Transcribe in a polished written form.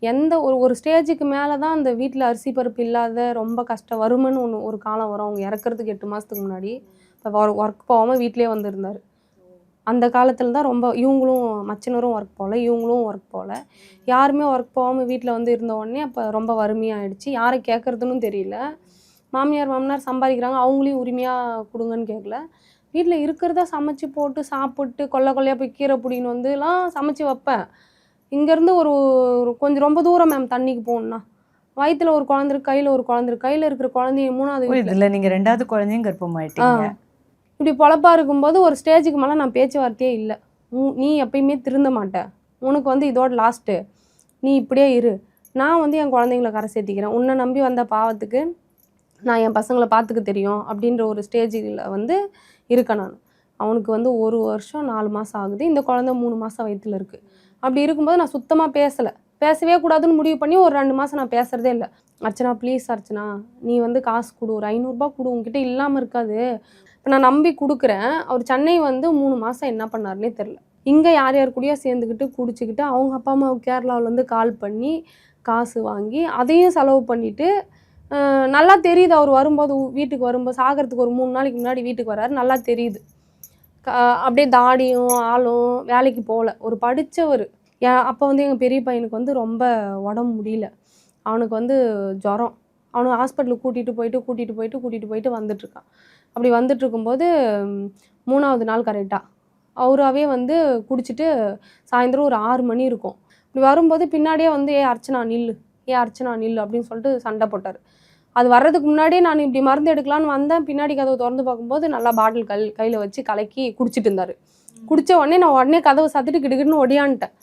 எந்த ஒரு ஸ்டேஜுக்கு மேலே தான் அந்த வீட்டில் அரிசி பருப்பு இல்லாத ரொம்ப கஷ்டம் வறுமைன்னு ஒரு காலம் வரும். அவங்க இறக்கறதுக்கு 8 மாதத்துக்கு முன்னாடி இப்போ ஒர்க் போகாமல் வீட்டிலே வந்திருந்தார். அந்த காலத்தில் தான் ரொம்ப இவங்களும் மச்சினரும் ஒர்க் போகல, இவங்களும் ஒர்க் போகல, யாருமே ஒர்க் போகாமல் வீட்டில் வந்து இருந்த உடனே அப்போ ரொம்ப வறுமையாகிடுச்சு. யாரை கேட்குறதுன்னு தெரியல. மாமியார் மாமனார் சம்பாதிக்கிறாங்க, அவங்களையும் உரிமையாக கொடுங்கன்னு கேட்கல. வீட்டில் இருக்கிறத சமைச்சு போட்டு சாப்பிட்டு கொல்லையாக போய் கீரை பிடின்னு வந்துலாம் சமைச்சு வைப்பேன். இங்கேருந்து ஒரு கொஞ்சம் ரொம்ப தூரம் மேம் தண்ணிக்கு போகணுன்னா. வயிற்றுல ஒரு குழந்தை இருக்கு, கையில் ஒரு குழந்தை இருக்கு. கையில் இருக்கிற குழந்தைய 3வது இதில் நீங்கள் 2வது குழந்தையும் கர்ப்பமாயிட்டீங்க. இப்படி பொழப்பாக இருக்கும்போது ஒரு ஸ்டேஜுக்கு மேலே நான் பேச்சுவார்த்தையே இல்லை. நீ எப்பயுமே திருந்த மாட்டேன், உனக்கு வந்து இதோட லாஸ்ட்டு, நீ இப்படியே இரு, நான் வந்து என் குழந்தைங்கள கரை சேர்த்திக்கிறேன், உன்னை நம்பி வந்த பாவத்துக்கு நான் என் பசங்களை பார்த்துக்க தெரியும் அப்படின்ற ஒரு ஸ்டேஜில் வந்து இருக்கேன் நான். அவனுக்கு வந்து 1 வருஷம் 4 மாதம் ஆகுது, இந்த குழந்தை 3 மாதம் வயிற்றுல இருக்குது. அப்படி இருக்கும்போது நான் சுத்தமாக பேசவே கூடாதுன்னு முடிவு பண்ணி ஒரு 2 மாதம் நான் பேசுகிறதே இல்லை. அர்ச்சனா ப்ளீஸ் அர்ச்சனா, நீ வந்து காசு கொடு, ஒரு 500 ரூபா கொடு, உங்ககிட்ட இல்லாமல் இருக்காது. இப்போ நான் நம்பி கொடுக்குறேன். அவர் சென்னை வந்து 3 மாதம் என்ன பண்ணாருன்னே தெரில. இங்கே யார் யார் கூடயோ சேர்ந்துக்கிட்டு குடிச்சிக்கிட்டு அவங்க அப்பா அம்மாவுக்கு கேரளாவிலேருந்து கால் பண்ணி காசு வாங்கி அதையும் செலவு பண்ணிவிட்டு, நல்லா தெரியுது அவர் வரும்போது வீட்டுக்கு வரும்போது சாகிறதுக்கு ஒரு 3 நாளைக்கு முன்னாடி வீட்டுக்கு வராரு, நல்லா தெரியுது. அப்படியே தாடியும் ஆளும் வேலைக்கு போகல, ஒரு படித்தவர். அப்போ வந்து எங்கள் பெரிய பையனுக்கு வந்து ரொம்ப உடம்பு முடியல, அவனுக்கு வந்து ஜுரம். அவனை ஹாஸ்பிட்டலுக்கு கூட்டிகிட்டு போயிட்டு வந்துட்டுருக்கான். அப்படி வந்துட்டு இருக்கும்போது 3வது நாள் கரெக்டாக அவராகவே வந்து குடிச்சிட்டு சாயந்தரம் ஒரு 6 மணி இருக்கும். இப்படி வரும்போது பின்னாடியே வந்து அர்ச்சனா நில்லு, அர்ச்சனா நில்லு அப்படின்னு சொல்லிட்டு சண்டை போட்டார். அது வர்றதுக்கு முன்னாடியே நான் இப்படி மருந்து எடுக்கலான்னு வந்தேன். பின்னாடி கதவை திறந்து பார்க்கும்போது நல்லா பாட்டில் கையில் வச்சு கலக்கி குடிச்சிட்டு இருந்தார். குடித்த உடனே நான் கதவை சாத்திட்டு கிடுகிடுன்னு ஒடியான்ட்டேன்.